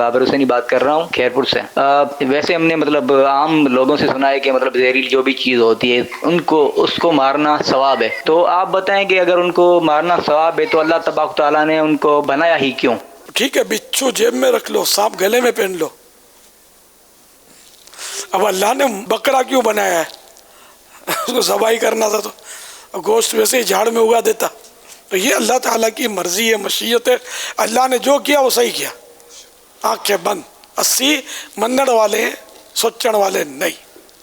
بابر حسینی بات کر رہا ہوں خیرپور سے۔ ویسے ہم نے مطلب عام لوگوں سے سنا ہے کہ مطلب زہریلی جو بھی چیز ہوتی ہے ان کو اس کو مارنا ثواب ہے، تو آپ بتائیں کہ اگر ان کو مارنا ثواب ہے تو اللہ تبارک تعالیٰ نے ان کو بنایا ہی کیوں؟ ٹھیک ہے، بچھو جیب میں رکھ لو، سانپ گلے میں پہن لو، اب اللہ نے بکرا کیوں بنایا ہے؟ اس کو ذبح کرنا تھا تو گوشت ویسے ہی جھاڑ میں اگا دیتا۔ تو یہ اللہ تعالیٰ کی مرضی ہے، مشیت ہے، اللہ نے جو کیا وہ صحیح کیا۔ آنکھیں بند، 80 منڑ والے ہیں، سوچن والے نہیں،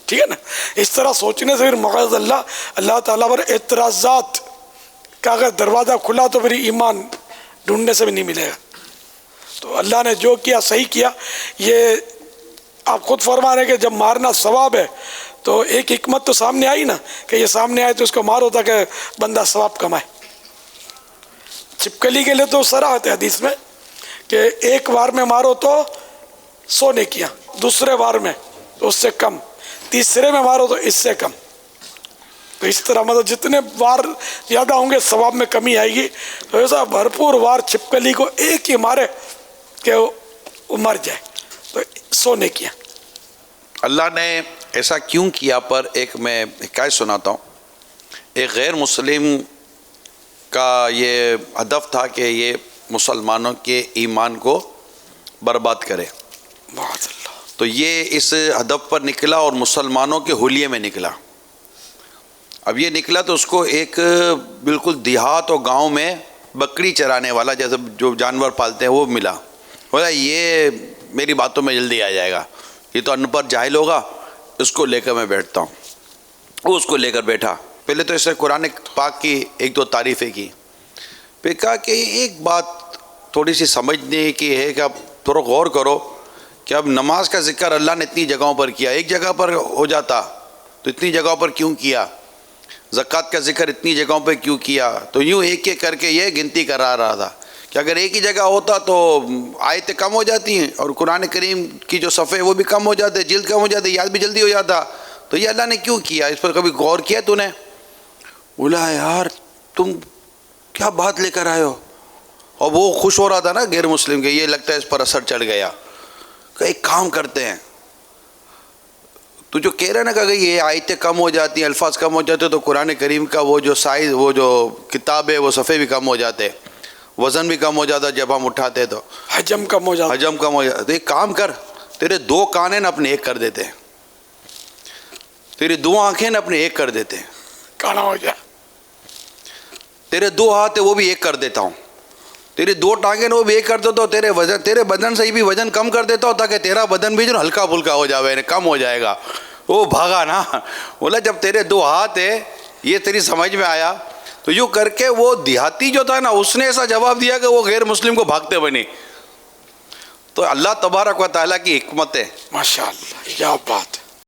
ٹھیک ہے نا؟ اس طرح سوچنے سے پھر مغرض اللہ تعالیٰ پر اعتراضات کا اگر دروازہ کھلا تو پھر ایمان ڈھونڈنے سے بھی نہیں ملے گا۔ تو اللہ نے جو کیا صحیح کیا۔ یہ آپ خود فرما رہے ہیں کہ جب مارنا ثواب ہے تو ایک حکمت تو سامنے آئی نا، کہ یہ سامنے آئے تو اس کو مارو تاکہ بندہ ثواب کمائے۔ چھپکلی کے لیے تو صراحت ہے حدیث میں کہ ایک وار میں مارو تو 100 نیکیاں، دوسرے وار میں تو اس سے کم، تیسرے میں مارو تو اس سے کم۔ تو اس طرح مطلب جتنے وار زیادہ ہوں گے ثواب میں کمی آئے گی۔ تو ایسا بھرپور وار چھپکلی کو ایک ہی مارے کہ وہ مر جائے تو 100 نیکیاں۔ اللہ نے ایسا کیوں کیا پر ایک میں حکایت سناتا ہوں۔ ایک غیر مسلم کا یہ ہدف تھا کہ یہ مسلمانوں کے ایمان کو برباد کرے، تو یہ اس ہدف پر نکلا اور مسلمانوں کے حلیے میں نکلا۔ اب یہ نکلا تو اس کو ایک بالکل دیہات اور گاؤں میں بکری چرانے والا جیسے جو جانور پالتے ہیں وہ ملا۔ بولا یہ میری باتوں میں جلدی آ جائے گا، یہ تو ان پڑھ جاہل ہوگا، اس کو لے کر میں بیٹھتا ہوں۔ وہ اس کو لے کر بیٹھا، پہلے تو اس نے قرآن پاک کی ایک دو تعریفیں کی، پھر کہا کہ ایک بات تھوڑی سی سمجھنے کی ہے کہ اب تھوڑا غور کرو کہ اب نماز کا ذکر اللہ نے اتنی جگہوں پر کیا، ایک جگہ پر ہو جاتا تو اتنی جگہوں پر کیوں کیا؟ زکوٰۃ کا ذکر اتنی جگہوں پہ کیوں کیا؟ تو یوں ایک ایک کر کے یہ گنتی کرا رہا تھا کہ اگر ایک ہی جگہ ہوتا تو آیتیں کم ہو جاتی ہیں اور قرآن کریم کی جو صفحے وہ بھی کم ہو جاتے، جلد کم ہو جاتی، یاد بھی جلدی ہو جاتا۔ تو یہ اللہ نے کیوں کیا؟ اس پر کبھی غور کیا تو نے؟ بولا یار تم کیا بات لے کر آئے ہو؟ اور وہ خوش ہو رہا تھا نا غیر مسلم کے، یہ لگتا ہے اس پر اثر چڑھ گیا کہ ایک کام کرتے ہیں، تو جو کہہ رہا ہے نا کہ یہ آیتیں کم ہو جاتی ہیں، الفاظ کم ہو جاتے، تو قرآن کریم کا وہ جو سائز، وہ جو کتاب ہے، وہ صفحے بھی کم ہو جاتے، وزن بھی کم ہو جاتا، جب ہم اٹھاتے تو حجم کم ہو جاتا۔ تو ایک کام کر، تیرے 2 کان ہیں نا اپنے ایک کر دیتے ہیں، تیری 2 آنکھیں نا اپنے ایک کر دیتے ہیں، کانا ہو جائے، تیرے 2 ہاتھ ہیں وہ بھی ایک کر دیتا ہوں، تیری 2 ٹانگیں وہ بھی ایک کر دیتا ہوں، تیرے بدن سے بھی وزن کم کر دیتا ہوں تاکہ تیرا بدن بھی جو ہلکا پھلکا ہو جائے، کم ہو جائے گا۔ وہ بھاگا نا، بولا جب تیرے 2 ہاتھ ہیں یہ تیری سمجھ میں آیا، تو یوں کر کے وہ دیہاتی جو تھا نا اس نے ایسا جواب دیا کہ وہ غیر مسلم کو بھاگتے بنی۔ تو اللہ تبارک و تعالیٰ کی حکمت ہے، ماشاءاللہ، کیا بات ہے۔